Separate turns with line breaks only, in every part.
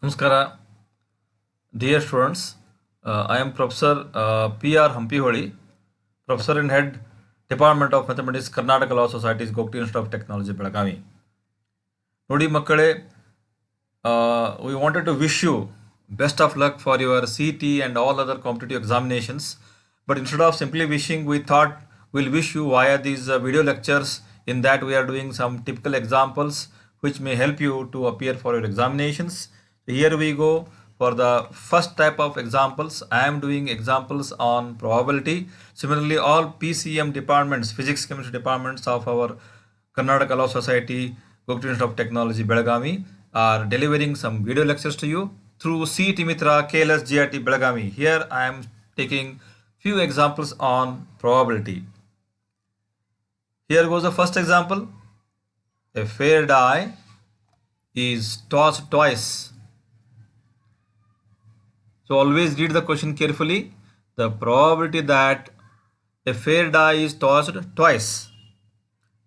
Namaskara, dear students. I am Professor P.R. Hampiholi, Professor and Head Department of Mathematics, Karnataka Law Society's Gokti Institute of Technology, Belagavi. Nodi Makkale, we wanted to wish you best of luck for your CT and all other competitive examinations. But instead of simply wishing, we thought we'll wish you via these video lectures. In that, we are doing some typical examples which may help you to appear for your examinations. So here we go for the first type of examples. I am doing examples on probability. Similarly, all PCM departments, physics, chemistry departments of our Karnataka Law Society, Gokti Institute of Technology, Belagavi, are delivering some video lectures to you through CET Mitra KLS GRT Belagavi. Here I am taking few examples on probability. Here goes the first example. A fair die is tossed twice. So always read the question carefully. The probability that a fair die is tossed twice.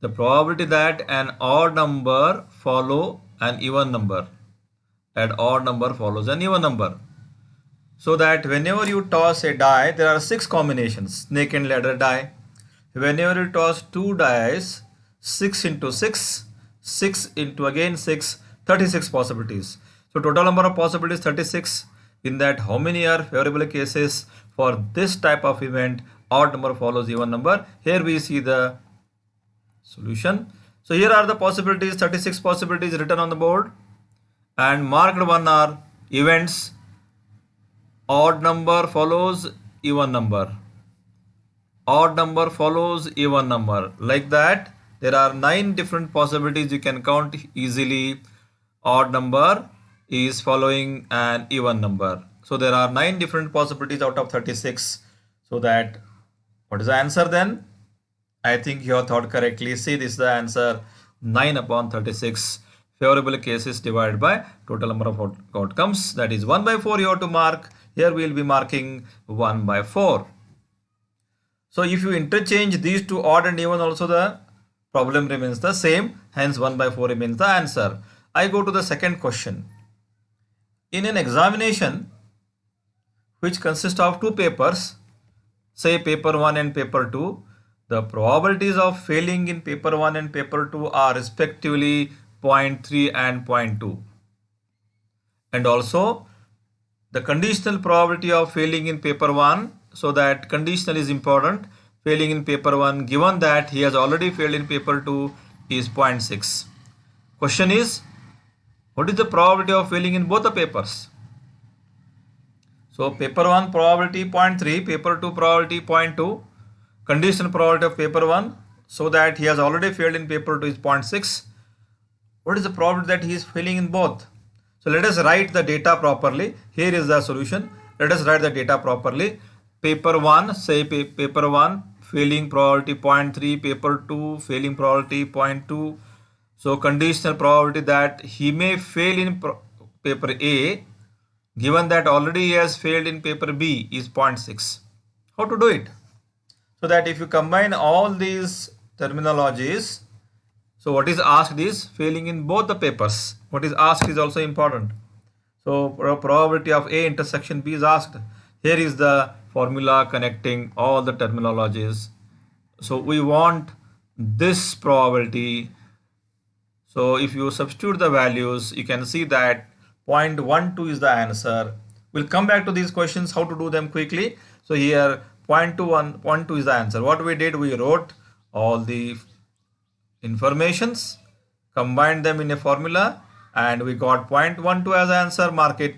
The probability that an odd number follow an even number. An odd number follows an even number. So that whenever you toss a die, there are 6 combinations, snake and ladder die. Whenever you toss 2 dice, 6 into 6, 6 into again 6, 36 possibilities. So total number of possibilities 36. In that, how many are favorable cases for this type of event? Odd number follows even number. Here we see the solution. So here are the possibilities, 36 possibilities written on the board, and marked one are events. Odd number follows even number. Odd number follows even number. Like that, there are 9 different possibilities you can count easily. Odd number is following an even number. So there are 9 different possibilities out of 36. So that, what is the answer then? I think you have thought correctly. See, this is the answer, 9 upon 36. Favorable cases divided by total number of outcomes. That is 1 by 4 you have to mark. Here we will be marking 1 by 4. So if you interchange these two, odd and even, also the problem remains the same. Hence 1 by 4 remains the answer. I go to the second question. In an examination which consists of 2 papers, say paper 1 and paper 2, the probabilities of failing in paper 1 and paper 2 are respectively 0.3 and 0.2. And also the conditional probability of failing in paper 1, so that conditional is important. Failing in paper 1, given that he has already failed in paper 2, is 0.6. Question is, what is the probability of failing in both the papers? So paper 1 probability 0.3, paper 2 probability 0.2. Conditional probability of paper 1, so that he has already failed in paper 2, is 0.6. What is the probability that he is failing in both? So let us write the data properly. Here is the solution. Let us write the data properly. Paper 1, say paper 1, failing probability 0.3, paper 2, failing probability 0.2. So conditional probability that he may fail in paper A, given that already he has failed in paper B, is 0.6. How to do it? So that if you combine all these terminologies, so what is asked is failing in both the papers. What is asked is also important. So probability of A intersection B is asked. Here is the formula connecting all the terminologies. So we want this probability. So if you substitute the values, you can see that 0.12 is the answer. We'll come back to these questions, how to do them quickly. So here 0.2 is the answer. What we did, we wrote all the informations, combined them in a formula, and we got 0.12 as answer. Mark it.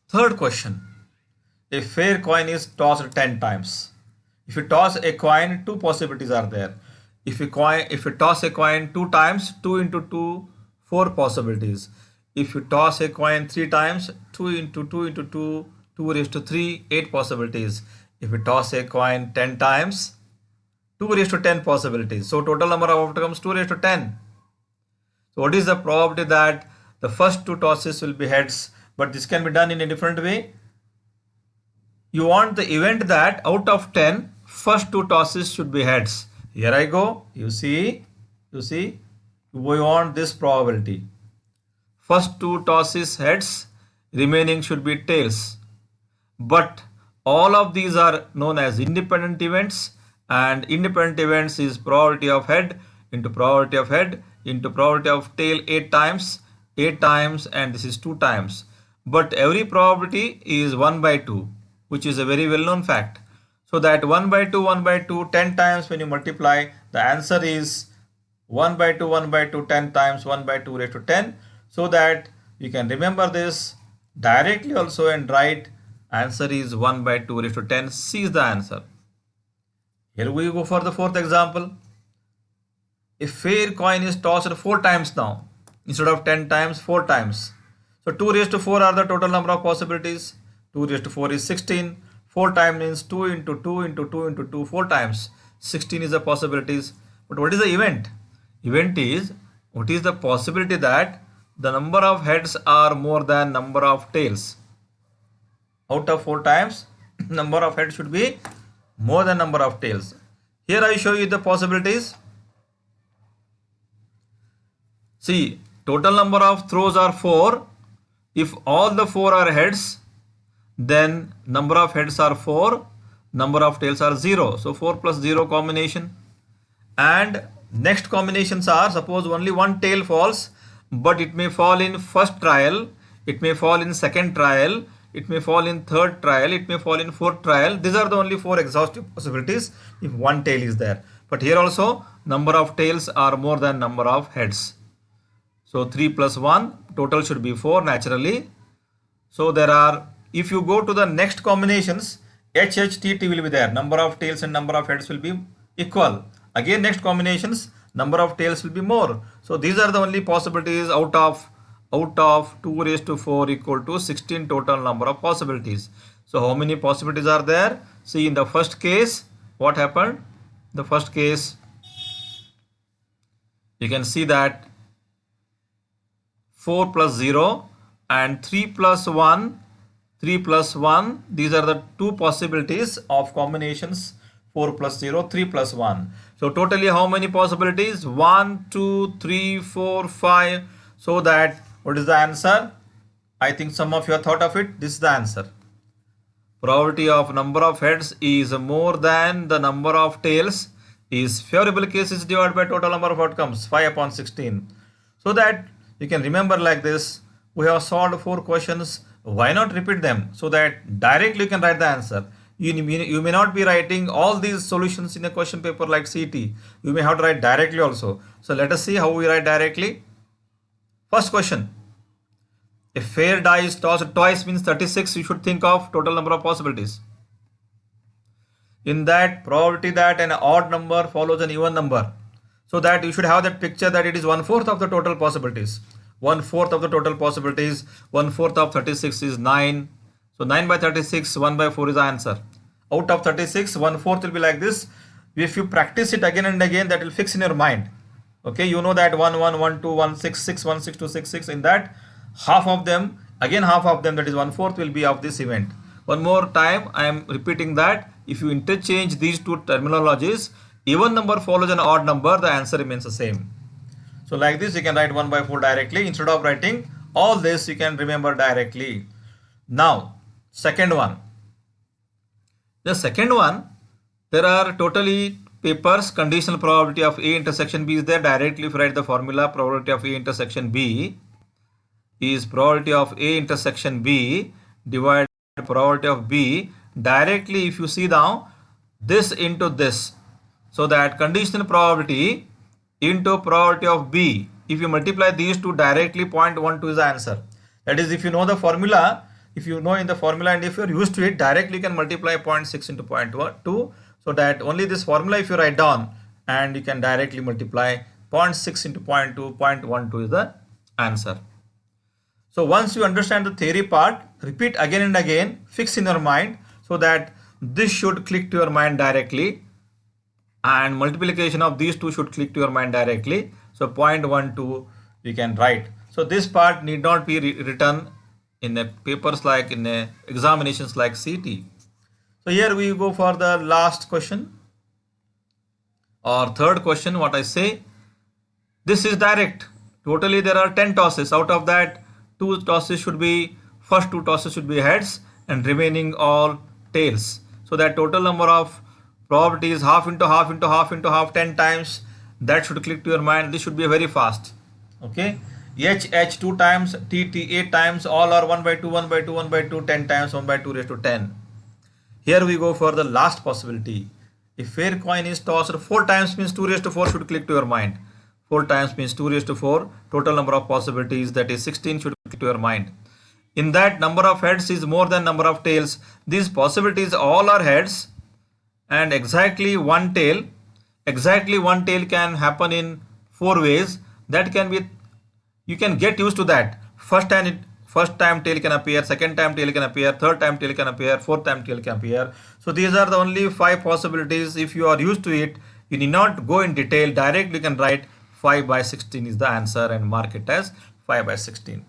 Third question. A fair coin is tossed 10 times. If you toss a coin, 2 possibilities are there. If you toss a coin 2 times, 2 into 2, 4 possibilities. If you toss a coin 3 times, 2 into 2 into 2, 2 raised to 3, 8 possibilities. If you toss a coin 10 times, 2 raised to 10 possibilities. So total number of outcomes 2 raised to 10. So what is the probability that the first 2 tosses will be heads? But this can be done in a different way. you want the event that out of 10, first two tosses should be heads. Here I go. You see, we want this probability. First two tosses heads, remaining should be tails. But all of these are known as independent events, and independent events is probability of head into probability of head into probability of tail 8 times, and this is 2 times. But every probability is 1 by 2, which is a very well known fact. So that 1 by 2, 10 times when you multiply, the answer is 1 by 2, 10 times 1 by 2 raised to 10. So that you can remember this directly also and write answer is 1 by 2 raised to 10. C is the answer. Here we go for the fourth example. A fair coin is tossed 4 times now. Instead of 10 times, 4 times. So 2 raised to 4 are the total number of possibilities. 2 raised to 4 is 16. 4 times means 2 into 2 into 2 into 2, 4 times. 16 is the possibilities. But what is the event? Event is, what is the possibility that the number of heads are more than number of tails? Out of 4 times, number of heads should be more than number of tails. Here I show you the possibilities. See, total number of throws are 4. If all the 4 are heads, then number of heads are 4, number of tails are 0. So 4 plus 0 combination. And next combinations are, suppose only one tail falls, but it may fall in first trial, it may fall in second trial, it may fall in third trial, it may fall in fourth trial. These are the only 4 exhaustive possibilities if one tail is there. But here also number of tails are more than number of heads. So 3 plus 1, total should be 4 naturally. So there are, if you go to the next combinations, HHTT will be there. Number of tails and number of heads will be equal. Again next combinations, number of tails will be more. So these are the only possibilities out of 2 raised to 4 equal to 16 total number of possibilities. So how many possibilities are there? See, in the first case, what happened? The first case, you can see that 4 plus 0 and 3 plus 1, 3 plus 1, these are the two possibilities of combinations, 4 plus 0, 3 plus 1. So totally how many possibilities? 1, 2, 3, 4, 5. So that, what is the answer? I think some of you have thought of it. This is the answer. Probability of number of heads is more than the number of tails is favorable cases divided by total number of outcomes, 5 upon 16. So that you can remember like this, we have solved 4 questions. Why not repeat them so that directly you can write the answer? You may not be writing all these solutions in a question paper like CET. You may have to write directly also. So let us see how we write directly. First question. A fair die is tossed twice means 36. You should think of total number of possibilities. In that, probability that an odd number follows an even number. So that you should have that picture that it is 1/4 of the total possibilities. 1/4 of the total possibilities. 1/4 of 36 is 9. So 9 by 36, 1 by 4 is the answer. Out of 36, 1/4 will be like this. If you practice it again and again, that will fix in your mind. Okay, you know that 1, 1, 1, 2, 1, 6, 6, 1, 6, 2, 6, 6. In that, half of them, that is 1/4 will be of this event. One more time, I am repeating that if you interchange these two terminologies, even number follows an odd number, the answer remains the same. So like this, you can write 1 by 4 directly. Instead of writing all this, you can remember directly. Now, second one. The second one, there are totally papers, conditional probability of A intersection B is there. Directly if you write the formula, probability of A intersection B is probability of A intersection B divided by probability of B. Directly if you see now, this into this. So that conditional probability into probability of B. If you multiply these two directly, 0.12 is the answer. That is, if you know the formula, if you know in the formula and if you are used to it, directly you can multiply 0.6 into 0.12. So that only this formula if you write down and you can directly multiply 0.6 into 0.2, 0.12 is the answer. So once you understand the theory part, repeat again and again, fix in your mind so that this should click to your mind directly and multiplication of these two should click to your mind directly. So 0.12 you can write. So this part need not be written in the papers like in the examinations like CT. So here we go for the last question or third question. What I say, this is direct. Totally there are 10 tosses. Out of that, first two tosses should be heads and remaining all tails. So that total number of probability is half into half into half into half 10 times. That should click to your mind. This should be very fast. Okay. H 2 times, T 8 times, all are 1 by 2, 1 by 2, 1 by 2, 10 times, 1 by 2 raised to 10. Here we go for the last possibility. If fair coin is tossed 4 times means 2 raised to 4 should click to your mind. 4 times means 2 raised to 4. Total number of possibilities, that is 16, should click to your mind. In that, number of heads is more than number of tails. These possibilities all are heads and exactly one tail. Exactly one tail can happen in 4 ways. That can be, you can get used to that. First time tail can appear, second time tail can appear, third time tail can appear, fourth time tail can appear. So these are the only 5 possibilities. If you are used to it, you need not go in detail. Directly you can write 5 by 16 is the answer and mark it as 5 by 16.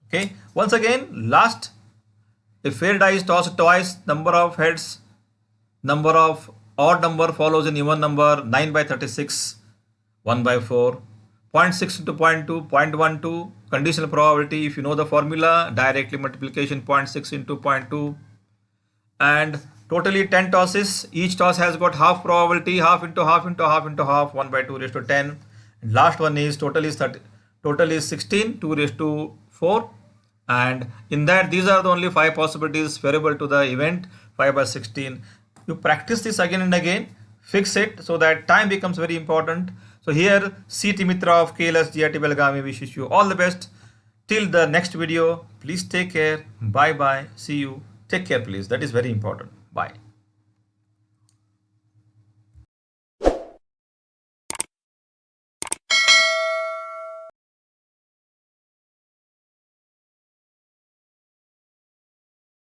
Okay. Once again, last, if fair die is tossed twice, number of heads, number of odd number follows in even number, 9 by 36, 1 by 4, 0.6 into 0.2, 0.12, conditional probability. If you know the formula, directly multiplication 0.6 into 0.2, and totally 10 tosses. Each toss has got half probability, half into half into half into half, 1 by 2 raised to 10. And last one is total is 16, 2 raised to 4. And in that, these are the only 5 possibilities favorable to the event, 5 by 16. You practice this again and again, fix it so that time becomes very important. So here, C.T. Mitra of KLS GIT Belgavi wishes you all the best. Till the next video, please take care. Bye bye. See you. Take care, please. That is very important. Bye.